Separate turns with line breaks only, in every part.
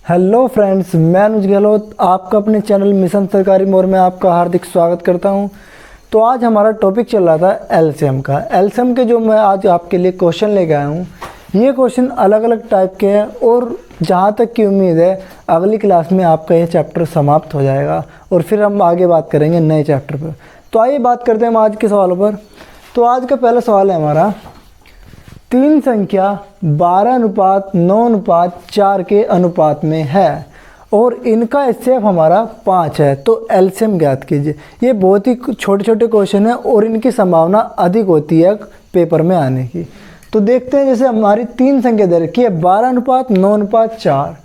Hello friends, मैं अनुज गहलोत आपका अपने चैनल मिशन सरकारी मोड़ में आपका हार्दिक स्वागत करता हूं। तो आज हमारा टॉपिक चल रहा था एलसीएम का। एलसीएम के जो मैं आज आपके लिए क्वेश्चन लेके आया हूं, ये क्वेश्चन अलग अलग टाइप के हैं और जहां तक की उम्मीद है अगली क्लास में आपका ये चैप्टर समाप्त हो जाएगा और फिर हम आगे बात करेंगे नए चैप्टर पर। तो आइए बात करते हैं हम आज के सवालों पर। तो आज का पहला सवाल है हमारा, तीन संख्या 12:9:4 के अनुपात में है और इनका एचसीएफ हमारा 5 है, तो एलसीएम ज्ञात कीजिए। ये बहुत ही छोटे छोटे क्वेश्चन है और इनकी संभावना अधिक होती है पेपर में आने की। तो देखते हैं, जैसे हमारी तीन संख्या दे रखी है 12:9:4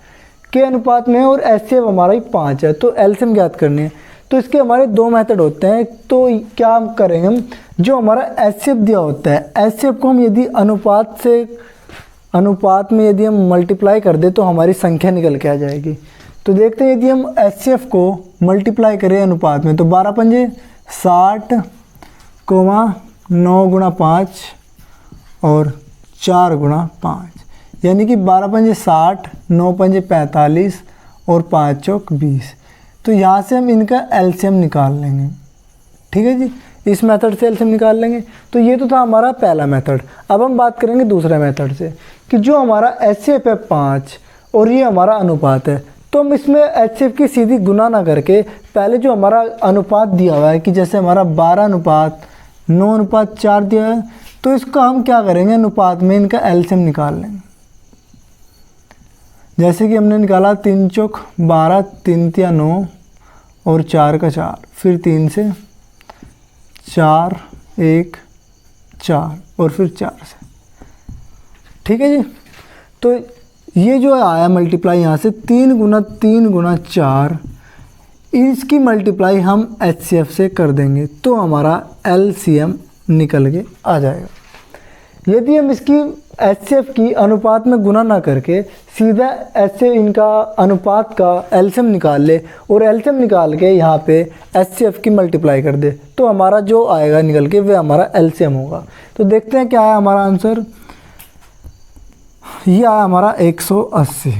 के अनुपात में और एचसीएफ हमारा ही 5 है, तो एलसीएम ज्ञात करनी है। तो इसके हमारे दो मेथड होते हैं। तो क्या हम करेंगे, हम जो हमारा एचसीएफ दिया होता है, एचसीएफ को हम यदि अनुपात में यदि हम मल्टीप्लाई कर दे तो हमारी संख्या निकल के आ जाएगी। तो देखते हैं, यदि हम एचसीएफ को मल्टीप्लाई करें अनुपात में तो 12 पंजे 60, 9 गुणा 5 और 4 गुणा 5, यानी कि 12 पंजे 60, 9 पंजे 45 और 5 चौक 20। तो यहाँ से हम इनका एलसीएम निकाल लेंगे। ठीक है जी, इस मेथड से एलसीएम निकाल लेंगे। तो ये तो था हमारा पहला मेथड। अब हम बात करेंगे दूसरे मेथड से कि जो हमारा एचसीएफ है 5 और ये हमारा अनुपात है, तो हम इसमें एचसीएफ की सीधी गुना ना करके पहले जो हमारा अनुपात दिया हुआ है कि जैसे हमारा 12:9:4 दिया है, तो इसको हम क्या करेंगे, अनुपात में इनका एलसीएम निकाल लेंगे। जैसे कि हमने निकाला 3 चौक 12, 3 तिया 9 और 4 का 4, फिर 3 से 4, 1, 4 और फिर 4 से। ठीक है जी, तो ये जो आया मल्टीप्लाई यहाँ से 3 गुना 3 गुना 4, इसकी मल्टीप्लाई हम एचसीएफ से कर देंगे तो हमारा एलसीएम निकल के आ जाएगा। यदि हम इसकी एचसीएफ की अनुपात में गुना ना करके सीधा ऐसे इनका अनुपात का एलसीएम निकाल ले और एलसीएम निकाल के यहाँ पे एचसीएफ की मल्टीप्लाई कर दे तो हमारा जो आएगा निकल के वह हमारा एलसीएम होगा। तो देखते हैं क्या है हमारा आंसर। ये आया हमारा 180।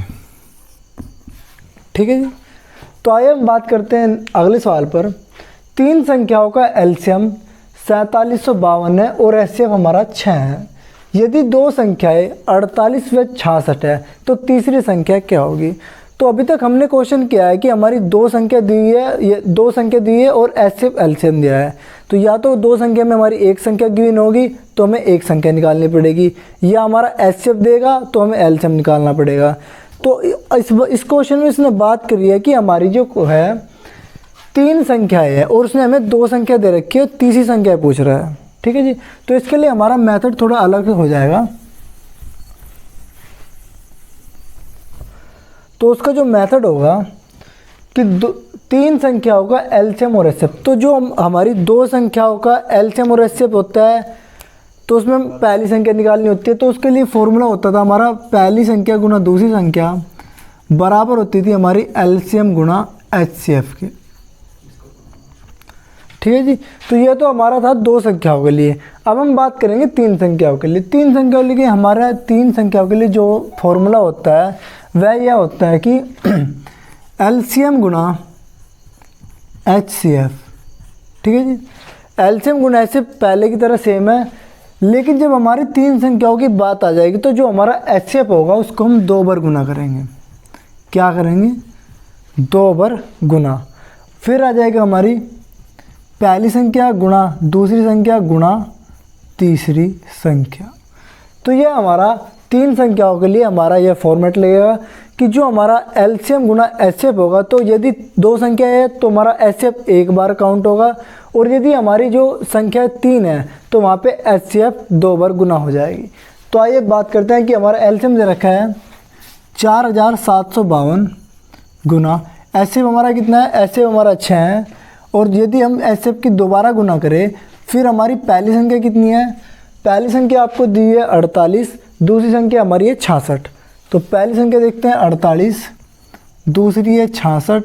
ठीक है जी, तो आइए हम बात करते हैं अगले सवाल पर। तीन संख्याओं का एलसीएम 4752 है और एचसीएफ हमारा 6 है। यदि दो संख्याएं 48 व 66 है तो तीसरी संख्या क्या होगी। तो अभी तक हमने क्वेश्चन किया है कि हमारी दो संख्या दी है, ये दो संख्या दी है और एचसीएफ एलसीएम दिया है। तो या तो दो संख्या में हमारी एक संख्या गिवन होगी तो हमें एक संख्या निकालनी पड़ेगी, या हमारा एचसीएफ देगा तो हमें एलसीएम निकालना पड़ेगा। तो इस क्वेश्चन में इसने बात करी है कि हमारी जो है तीन संख्याएं है और उसने हमें दो संख्या दे रखी है और तीसरी संख्या पूछ रहा है। ठीक है जी, तो इसके लिए हमारा मेथड थोड़ा अलग हो जाएगा। तो उसका जो मेथड होगा कि तीन संख्याओं का एलसीएम और एचसीएफ। तो जो हमारी दो संख्याओं का एलसीएम और एचसीएफ होता है तो उसमें पहली संख्या निकालनी होती है। तो उसके लिए फॉर्मूला होता था हमारा पहली संख्या गुना दूसरी संख्या बराबर होती थी हमारी एलसीएम गुना एचसीएफ के। ठीक है जी, तो ये तो हमारा था दो संख्याओं के लिए। अब हम बात करेंगे तीन संख्याओं के लिए। तीन संख्याओं के लिए हमारा तीन संख्याओं के लिए जो फॉर्मूला होता है वह यह होता है कि एलसीएम गुना एचसीएफ। ठीक है जी, एलसीएम गुना एचसीएफ पहले की तरह सेम है, लेकिन जब हमारी तीन संख्याओं की बात आ जाएगी तो जो हमारा एचसीएफ होगा उसको हम 2 बार गुना करेंगे। क्या करेंगे, 2 बार गुना। फिर आ जाएगा हमारी पहली संख्या गुणा दूसरी संख्या गुणा तीसरी संख्या। तो ये हमारा तीन संख्याओं के लिए हमारा यह फॉर्मेट लगेगा कि जो हमारा एलसीएम गुना एचसीएफ होगा, तो यदि दो संख्या है तो हमारा एचसीएफ एक बार काउंट होगा और यदि हमारी जो संख्या 3 है तो वहाँ पे एचसीएफ 2 बार गुना हो जाएगी। तो आइए बात करते हैं कि हमारा एलसीएम दे रखा है 4752 गुना एचसीएफ हमारा कितना है, एचसीएफ हमारा 6 है। और यदि हम एचसीएफ की दोबारा गुना करें फिर हमारी पहली संख्या कितनी है, पहली संख्या आपको दी है 48, दूसरी संख्या हमारी है 66। तो पहली संख्या देखते हैं 48, दूसरी है 66,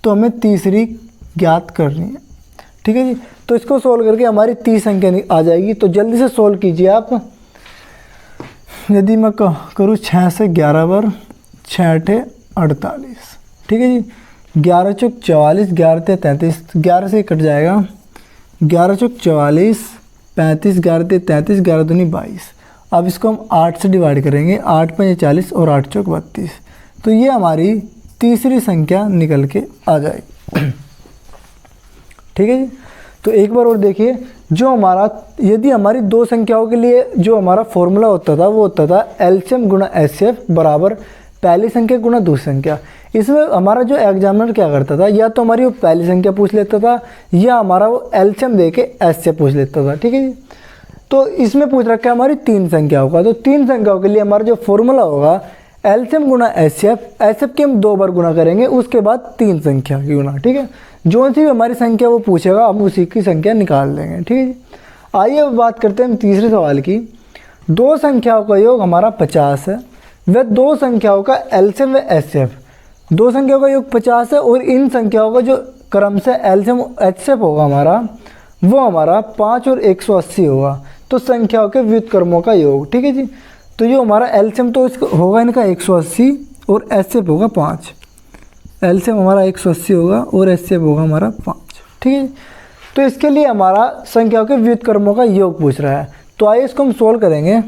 तो हमें तीसरी ज्ञात करनी है। ठीक है जी, तो इसको सोल्व करके हमारी 30 संख्या आ जाएगी। तो जल्दी से सोल्व कीजिए आप। यदि मैं करूँ 6 से 11 बार 6 8 48। ठीक है जी, 11 चौक 44, 11 तिया 33, 11 से कट जाएगा, 11 चौक 44, 35, 11 तिया 33, 11 दूनी 22। अब इसको हम 8 से डिवाइड करेंगे, 8 पंजे 40 और 8 चौक 32। तो ये हमारी तीसरी संख्या निकल के आ जाएगी। ठीक है जी, तो एक बार और देखिए, जो हमारा यदि हमारी दो संख्याओं के लिए जो हमारा फॉर्मूला होता था वो होता था एलसीएम गुणा एचसीएफ बराबर पहली संख्या गुणा दूसरी संख्या। इसमें हमारा जो एग्जामिनर क्या करता था, या तो हमारी वो पहली संख्या पूछ लेता था या हमारा वो एलसीएम दे के एचसीएफ पूछ लेता था। ठीक है जी, तो इसमें पूछ रखा है हमारी तीन संख्याओं का, तो तीन संख्याओं के लिए हमारा जो फॉर्मूला होगा एलसीएम गुणा एचसीएफ, एचसीएफ के हम 2 बार गुणा करेंगे, उसके बाद तीन संख्या की गुणा। ठीक है, जो सी भी हमारी संख्या वो पूछेगा हम उसी की संख्या निकाल देंगे। ठीक है जी, आइए अब बात करते हैं हम तीसरे सवाल की। दो संख्याओं का योग हमारा 50 है, वह दो संख्याओं का एलसीएम व एचसीएफ, दो संख्याओं का योग 50 है और इन संख्याओं का जो क्रम से एलसीएम एचसीएफ होगा हमारा वो हमारा 5 और 180 होगा। तो संख्याओं के व्युत्क्रमों का योग। ठीक है जी, तो जो हमारा एलसीएम तो होगा इनका 180 और एचसीएफ होगा 5। एलसीएम हमारा 180 होगा और एचसीएफ होगा हमारा 5। ठीक है, तो इसके लिए हमारा संख्याओं के व्युत्क्रमों का योग पूछ रहा है। तो आइए इसको हम सोल्व करेंगे।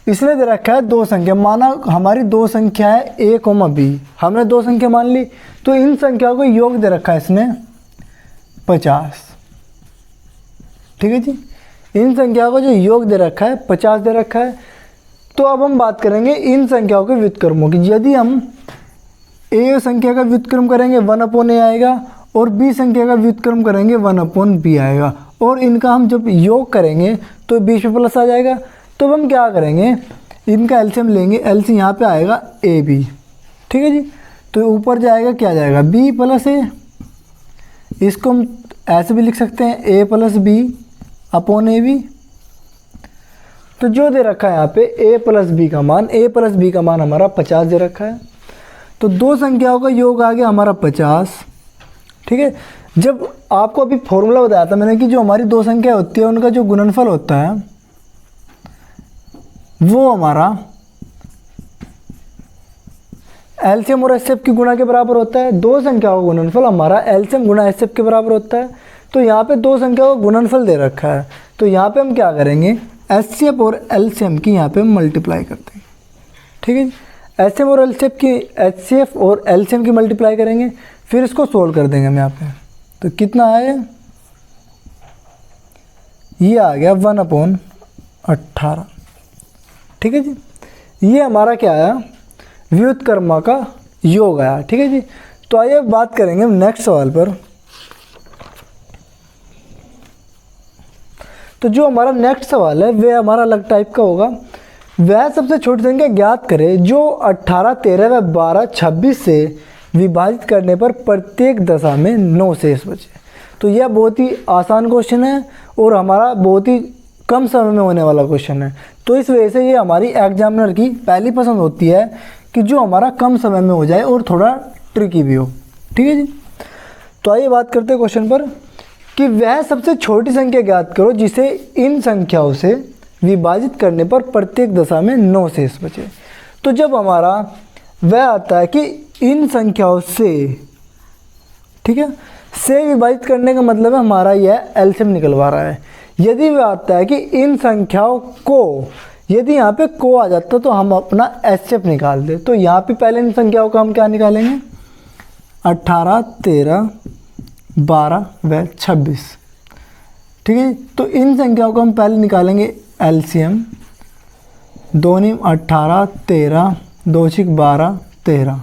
इसने दे रखा है दो संख्या, माना हमारी दो संख्या है ए कोमा बी, हमने दो संख्या मान ली, तो इन संख्याओं को योग दे रखा है इसने 50। ठीक है जी, इन संख्याओं को जो योग दे रखा है 50 दे रखा है। तो अब हम बात करेंगे इन संख्याओं के व्युत्क्रमों की। यदि हम ए संख्या का व्युत्क्रम करेंगे 1/a आएगा और बी संख्या का व्युत्क्रम करेंगे 1/b आएगा, और इनका हम जब योग करेंगे तो बीच में प्लस आ जाएगा। तो अब हम क्या करेंगे, इनका एलसीएम लेंगे, एलसीएम यहाँ पे आएगा ए बी। ठीक है जी, तो ऊपर जाएगा क्या जाएगा बी प्लस ए, इसको हम ऐसे भी लिख सकते हैं A plus B upon A B. तो जो दे रखा है यहाँ पे ए प्लस बी का मान, ए प्लस बी का मान हमारा 50 दे रखा है। तो दो संख्याओं का योग आ गया हमारा 50। ठीक है, जब आपको अभी फॉर्मूला बताया था मैंने कि जो हमारी दो संख्या होती है उनका जो गुणनफल होता है वो हमारा एलसीएम और एचसीएफ की गुणा के बराबर होता है। दो संख्याओं का गुणनफल हमारा एलसीएम गुणा एचसीएफ के बराबर होता है। तो यहाँ पे दो संख्याओं का गुणनफल दे रखा है, तो यहाँ पे हम क्या करेंगे एचसीएफ और एलसीएम की यहाँ पे मल्टीप्लाई करते हैं। ठीक है, एचसीएफ और एलसीएफ की एचसीएफ और एलसीएम की मल्टीप्लाई करेंगे, फिर इसको सोल्व कर देंगे हम यहाँ पे। तो कितना आया, ये आ गया 1/18। ठीक है जी, ये हमारा क्या आया व्युत्क्रम का योग आया। ठीक है जी, तो आइए बात करेंगे हम नेक्स्ट सवाल पर। तो जो हमारा नेक्स्ट सवाल है वह हमारा अलग टाइप का होगा। वह सबसे छोटी संख्या ज्ञात करें जो 18, 13 व 12, 26 से विभाजित करने पर प्रत्येक दशा में 9 शेष बचे। तो यह बहुत ही आसान क्वेश्चन है और हमारा बहुत ही कम समय में होने वाला क्वेश्चन है। तो इस वजह से ये हमारी एग्जामिनर की पहली पसंद होती है कि जो हमारा कम समय में हो जाए और थोड़ा ट्रिकी भी हो। ठीक है जी, तो आइए बात करते हैं क्वेश्चन पर कि वह सबसे छोटी संख्या ज्ञात करो जिसे इन संख्याओं से विभाजित करने पर प्रत्येक दशा में 9 शेष बचे। तो जब हमारा वह आता है कि इन संख्याओं से, ठीक है, से विभाजित करने का मतलब है हमारा यह एलसीएम निकलवा रहा है। यदि वह आता है कि इन संख्याओं को, यदि यहाँ पे को आ जाता तो हम अपना एचसीएफ निकाल दे। तो यहाँ पे पहले इन संख्याओं का हम क्या निकालेंगे 18, 13, 12 व 26। ठीक है, तो इन संख्याओं को हम पहले निकालेंगे एलसीएम। 2 × 18, 13, 2 × 12, 13।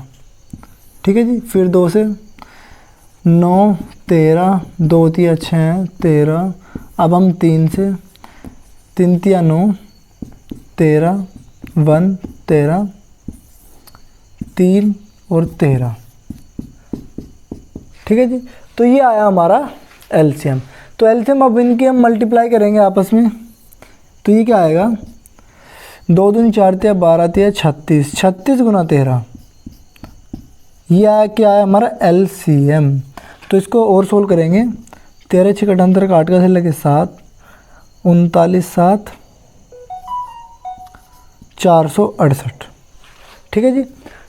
ठीक है जी, फिर 2 से 9, 13, 2 × 6, 13। अब हम 3 से 3 × 9, 13, 1, 13, 3 और 13। ठीक है जी, तो ये आया हमारा एलसीएम। तो एलसीएम अब इनकी हम मल्टीप्लाई करेंगे आपस में। तो ये क्या आएगा 2 दूनी 4 तिया 12 तिया 36, 36 गुना 13। ये आया क्या आया हमारा एलसीएम। तो इसको और सोल्व करेंगे। 13 × 6 अंतर काट का से लगे 7, 39 7 468। ठीक है जी,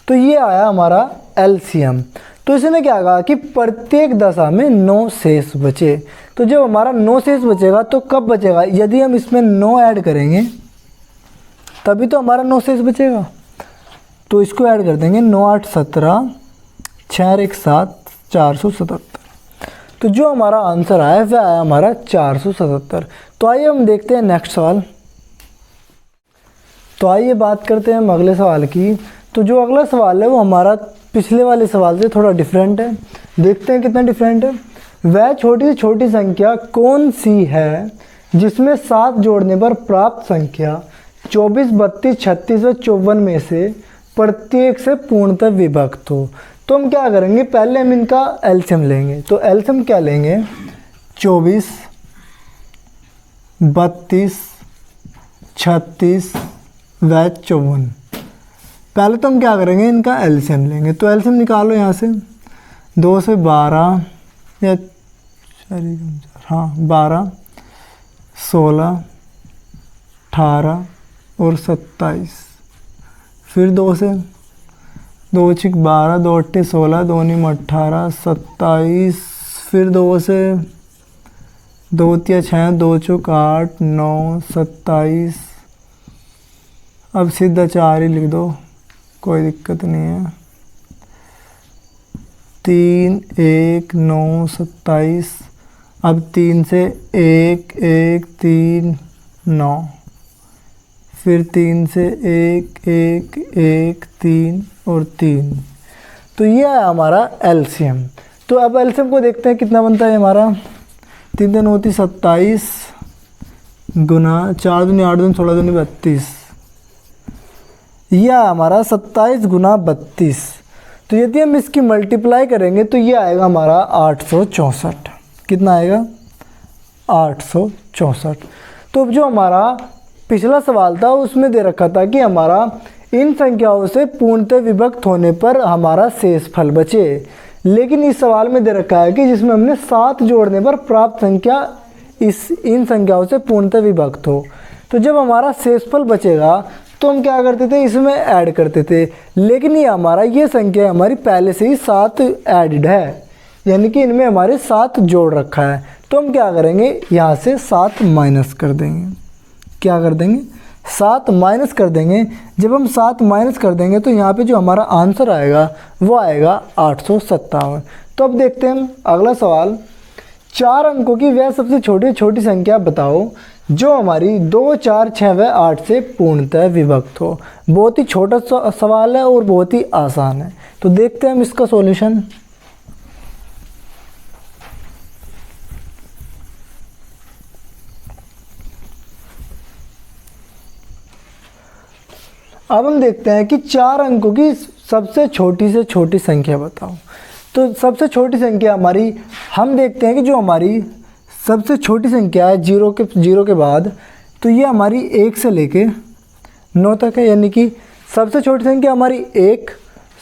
तो ये आया हमारा एलसीएम। तो इसने क्या कहा कि प्रत्येक दशा में 9 शेष बचे। तो जब हमारा 9 शेष बचेगा तो कब बचेगा, यदि हम इसमें 9 ऐड करेंगे तभी तो हमारा 9 शेष बचेगा। तो इसको ऐड कर देंगे, 9 8 17, 6 1 7, 477। तो जो हमारा आंसर आया वह आया हमारा 477। तो आइए हम देखते हैं नेक्स्ट सवाल। तो आइए बात करते हैं हम अगले सवाल की। तो जो अगला सवाल है वो हमारा पिछले वाले सवाल से थोड़ा डिफरेंट है। देखते हैं कितना डिफरेंट है। वह छोटी से छोटी संख्या कौन सी है जिसमें 7 जोड़ने पर प्राप्त संख्या 24, 32, 36 व 54 में से प्रत्येक से पूर्णतः विभक्त हो। तो हम क्या करेंगे, पहले हम इनका एलसीएम लेंगे। तो एलसीएम क्या लेंगे, 24, 32, 36 व 54। पहले तो हम क्या करेंगे, इनका एलसीएम लेंगे। तो एलसीएम निकालो यहाँ से, 2 से 12 या 12, 16, 18 और 27। फिर 2 से, 2 6 12, 2 8 16, 2 9 18, 27। फिर 2 से, 2 3 6, 2 4 8 9, 27। अब सीधा 4 ही लिख दो, कोई दिक्कत नहीं है। 3 1 9 27। अब 3 से 1 1 3 9। फिर 3 से 1 1 1 3 और 3। तो ये है हमारा एलसीएम। तो अब एलसीएम को देखते हैं कितना बनता है हमारा। 3 3 होती 27 गुना 4 दूनी 8 दूनी 16 दूनी 32। यह हमारा 27 गुना 32। तो यदि हम इसकी मल्टीप्लाई करेंगे तो ये आएगा हमारा 864। कितना आएगा, 864। तो जो हमारा पिछला सवाल था उसमें दे रखा था कि हमारा इन संख्याओं से पूर्णतः विभक्त होने पर हमारा शेष फल बचे। लेकिन इस सवाल में दे रखा है कि जिसमें हमने 7 जोड़ने पर प्राप्त संख्या इन संख्याओं से पूर्णतः विभक्त हो। तो जब हमारा शेषफल बचेगा तो हम क्या करते थे, इसमें ऐड करते थे। लेकिन ये संख्या हमारी पहले से ही 7 ऐडेड है, यानी कि इनमें हमारे 7 जोड़ रखा है। तो हम क्या करेंगे, यहाँ से 7 माइनस कर देंगे। क्या कर देंगे, 7 माइनस कर देंगे। जब हम 7 माइनस कर देंगे तो यहाँ पे जो हमारा आंसर आएगा वो आएगा 857। तो अब देखते हैं हम अगला सवाल। 4 अंकों की वह सबसे छोटी संख्या बताओ जो हमारी 2 4 6 व 8 से पूर्णतः विभक्त हो। बहुत ही छोटा सवाल है और बहुत ही आसान है। तो देखते हैं हम इसका सॉल्यूशन। अब हम देखते हैं कि 4 अंकों की सबसे छोटी से छोटी संख्या बताओ। तो सबसे छोटी संख्या हमारी, हम देखते हैं कि जो हमारी सबसे छोटी संख्या है 0 के बाद, तो ये हमारी 1 से लेके 9 तक है। यानी कि सबसे छोटी संख्या हमारी 1,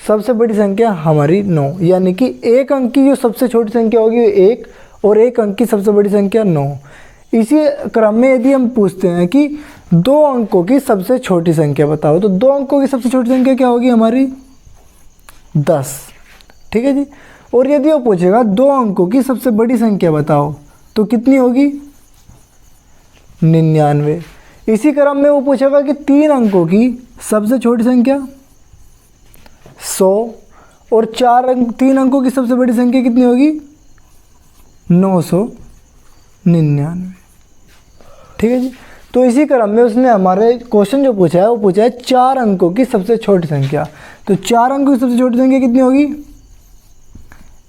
सबसे बड़ी संख्या हमारी 9। यानी कि 1 अंक की जो सबसे छोटी संख्या होगी वो 1 और 1 अंक की सबसे बड़ी संख्या 9। इसी क्रम में यदि हम पूछते हैं कि 2 अंकों की सबसे छोटी संख्या बताओ, तो 2 अंकों की सबसे छोटी संख्या क्या होगी हमारी, 10। ठीक है जी। और यदि वो पूछेगा 2 अंकों की सबसे बड़ी संख्या बताओ, तो कितनी होगी, 99। इसी क्रम में वो पूछेगा कि 3 अंकों की सबसे छोटी संख्या 100 और 3 अंकों की सबसे बड़ी संख्या कितनी होगी, 999। ठीक है जी। तो इसी क्रम में उसने हमारे क्वेश्चन जो पूछा है वो पूछा है 4 अंकों की सबसे छोटी संख्या। तो 4 अंकों की सबसे छोटी संख्या कितनी होगी,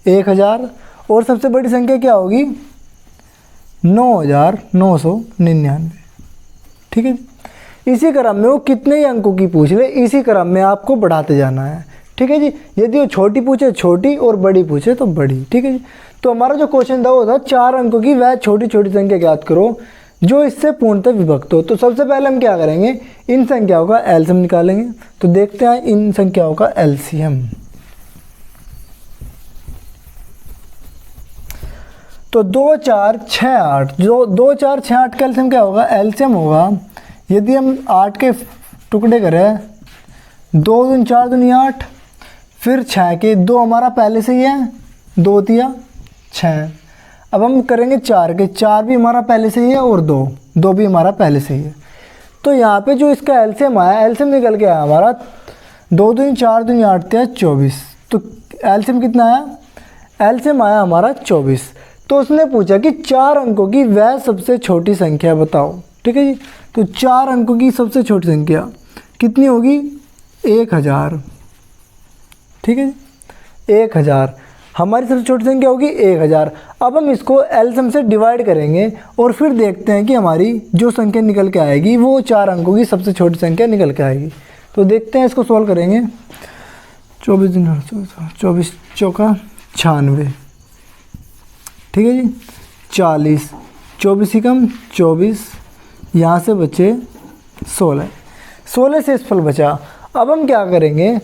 1000। और सबसे बड़ी संख्या क्या होगी, 9999। ठीक है जी। इसी क्रम में वो कितने ही अंकों की पूछ ले, इसी क्रम में आपको बढ़ाते जाना है। ठीक है जी। यदि वो छोटी पूछे छोटी और बड़ी पूछे तो बड़ी। ठीक है जी। तो हमारा जो क्वेश्चन था वो था 4 अंकों की वह छोटी संख्या ज्ञात करो जो इससे पूर्णतः विभक्त हो। तो सबसे पहले हम क्या करेंगे, इन संख्याओं का एलसीएम निकालेंगे। तो देखते हैं इन संख्याओं का एलसीएम। तो 2 4 6 8, जो 2 4 6 8 का एलसीएम क्या होगा, एलसीएम होगा, यदि हम 8 के टुकड़े करें, 2 दूनी 4 दूनी 8, फिर 6 के 2 हमारा पहले से ही है, 2 तिया 6। अब हम करेंगे 4 के, 4 भी हमारा पहले से ही है और 2 भी हमारा पहले से ही है। तो यहाँ पे जो इसका एलसीएम आया, एलसीएम निकल के आया हमारा 2 दूनी 4 दूनी 8 तिया 24। तो एलसीएम कितना आया? एलसीएम आया हमारा 24। तो उसने पूछा कि 4 अंकों की वह सबसे छोटी संख्या बताओ। ठीक है जी, तो 4 अंकों की सबसे छोटी संख्या कितनी होगी? 1000। ठीक है जी, 1000 हमारी सबसे छोटी संख्या होगी 1000। अब हम इसको एलसीएम से डिवाइड करेंगे और फिर देखते हैं कि हमारी जो संख्या निकल के आएगी वो 4 अंकों की सबसे छोटी संख्या निकल के आएगी। तो देखते हैं, इसको सॉल्व करेंगे। 24 दिन 24 चौका 96। ठीक है जी, 40, 24 ही कम 24, यहाँ से बचे 16 से इस फल बचा। अब हम क्या करेंगे,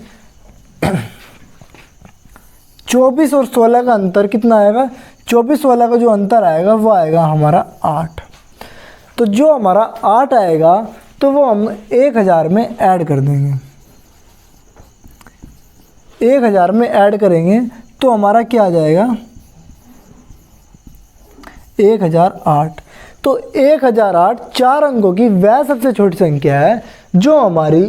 24 और 16 का अंतर कितना आएगा? 24-16 का जो अंतर आएगा वो आएगा हमारा 8। तो जो हमारा 8 आएगा तो वो हम 1000 में ऐड कर देंगे। 1000 में ऐड करेंगे तो हमारा क्या आ जाएगा? 1008। तो 1008 4 अंकों की वह सबसे छोटी संख्या है जो हमारी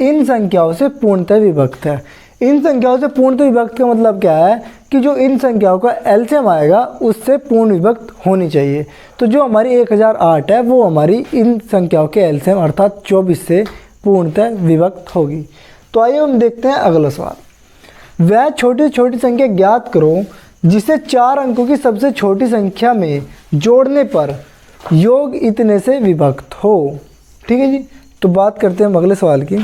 इन संख्याओं से पूर्णतः विभक्त है। इन संख्याओं से पूर्णतः विभक्त का मतलब क्या है कि जो इन संख्याओं का एलसीएम आएगा उससे पूर्ण विभक्त होनी चाहिए। तो जो हमारी 1008 है वो हमारी इन संख्याओं के एलसीएम अर्थात 24 से पूर्णतः विभक्त होगी। तो आइए हम देखते हैं अगला सवाल। वह छोटी से छोटी संख्या ज्ञात करो जिसे 4 अंकों की सबसे छोटी संख्या में जोड़ने पर योग इतने से विभक्त हो। ठीक है जी, तो बात करते हैं अगले सवाल की।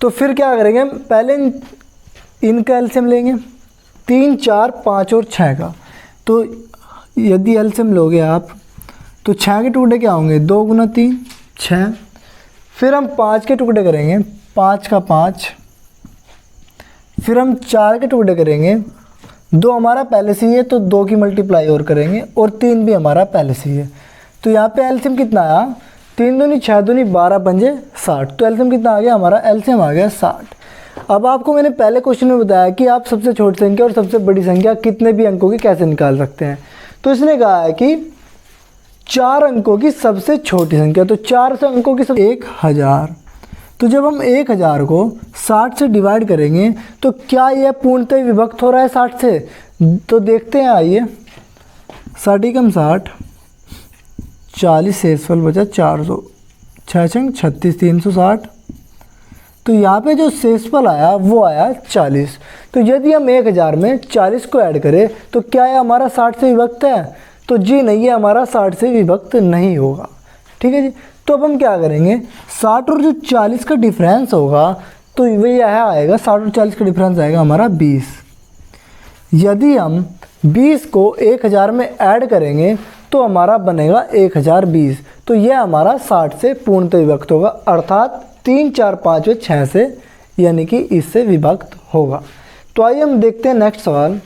तो फिर क्या करेंगे, पहले इनका एलसीएम लेंगे, 3, 4, 5 और 6 का। तो यदि एलसीएम लोगे आप तो 6 के टुकड़े क्या होंगे? 2 गुना 3 6। फिर हम 5 के टुकड़े करेंगे, 5 का 5। फिर हम 4 के टुकड़े करेंगे, 2 हमारा पहले से ही है तो 2 की मल्टीप्लाई और करेंगे और 3 भी हमारा पहले से ही है। तो यहाँ पे एलसीएम कितना आया? 3 दूनी 6 दूनी 12 पंजे 60। तो एलसीएम कितना आ गया हमारा? एलसीएम आ गया 60। अब आपको मैंने पहले क्वेश्चन में बताया कि आप सबसे छोटी संख्या और सबसे बड़ी संख्या कितने भी अंकों की कैसे निकाल सकते हैं। तो इसने कहा है कि 4 अंकों की सबसे छोटी संख्या, तो 4 अंकों की 1000। तो जब हम 1000 को 60 से डिवाइड करेंगे तो क्या यह पूर्णतः विभक्त हो रहा है 60 से? तो देखते हैं, आइए। 60 कम 60, 40 से फल बचा 400, 6 छंग 36, 360। तो यहाँ पे जो शेषफल आया वो आया 40। तो यदि हम 1000 में 40 को ऐड करें तो क्या है हमारा 60 से विभक्त है? तो जी नहीं, ये हमारा 60 से विभक्त नहीं होगा। ठीक है जी, तो अब हम क्या करेंगे, 60 और जो 40 का डिफरेंस होगा तो वही यह आएगा, 60 और 40 का डिफरेंस आएगा हमारा 20। यदि हम 20 को 1000 में ऐड करेंगे तो हमारा बनेगा 1020। तो यह हमारा 60 से पूर्णतः विभक्त होगा, अर्थात 3, 4, 5 व 6 से, यानी कि इससे विभक्त होगा। तो आइए हम देखते हैं नेक्स्ट सवाल।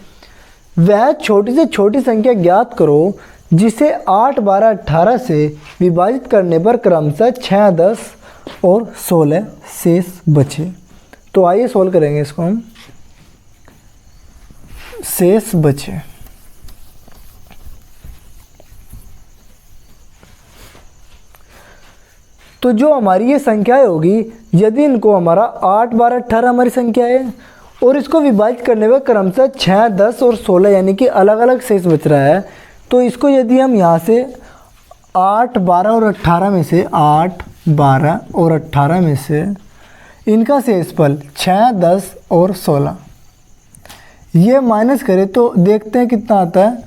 वह छोटी से छोटी संख्या ज्ञात करो जिसे 8, 12, 18 से विभाजित करने पर क्रमशः 6, 10 और 16 शेष बचे। तो आइए सोल्व करेंगे इसको हम। शेष बचे, तो जो हमारी ये संख्याएं होगी, यदि इनको हमारा 8, 12, 18 हमारी संख्या है और इसको विभाजित करने में क्रमशः 6, 10 और 16 यानी कि अलग अलग शेष बच रहा है, तो इसको यदि हम यहाँ से 8, 12 और 18 में से 8, 12 और 18 में से इनका शेषफल 6, 10 और 16 ये माइनस करें तो देखते हैं कितना आता है।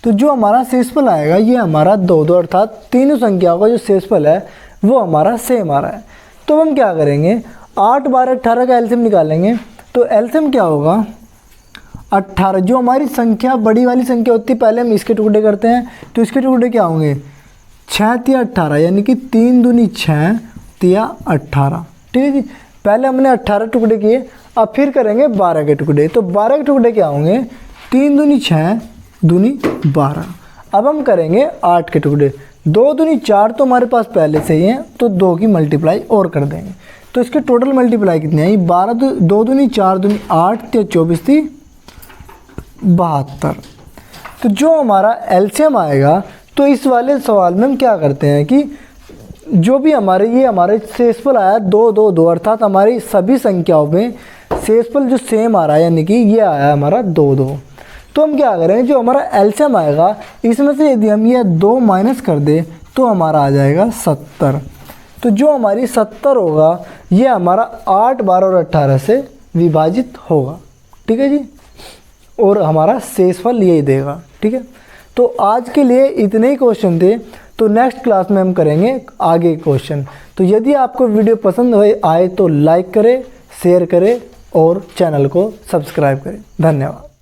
तो जो हमारा शेषफल आएगा ये हमारा 2, 2 अर्थात तीनों संख्याओं का जो शेषफल है वो हमारा सेम आ रहा है। तो हम क्या करेंगे, 8, 12, 18 का एलसीएम निकालेंगे। तो एलसीएम क्या होगा? 18। जो हमारी संख्या बड़ी वाली संख्या होती है, पहले हम इसके टुकड़े करते हैं तो इसके टुकड़े क्या होंगे? 6 तिया 18 यानी कि 3 दूनी 6 तिया 18। ठीक है जी, पहले हमने 18 टुकड़े किए, अब फिर करेंगे 12 के टुकड़े। तो 12 के टुकड़े क्या होंगे, 3 दूनी 6 दूनी 12। अब हम करेंगे 8 के टुकड़े। 2 दूनी 4 तो हमारे पास पहले से ही है, तो 2 की मल्टीप्लाई और कर देंगे। तो इसके टोटल मल्टीप्लाई कितनी आई, 12 2 दूनी 4 दूनी 8 तिया 24 थी 72। तो जो हमारा एलसीएम आएगा, तो इस वाले सवाल में हम क्या करते हैं कि जो भी हमारे शेषफल आया 2 2 2, अर्थात हमारी सभी संख्याओं में शेषफल जो सेम आ रहा है, यानी कि ये आया हमारा 2 2। तो हम क्या करें, जो हमारा एलसीएम आएगा इसमें से यदि हम ये 2 माइनस कर दें तो हमारा आ जाएगा 70। तो जो हमारी 70 होगा ये हमारा 8 12 और 18 से विभाजित होगा। ठीक है जी, और हमारा शेषफल यही देगा। ठीक है, तो आज के लिए इतने ही क्वेश्चन थे। तो नेक्स्ट क्लास में हम करेंगे आगे क्वेश्चन। तो यदि आपको वीडियो पसंद आए तो लाइक करें, शेयर करें और चैनल को सब्सक्राइब करें। धन्यवाद।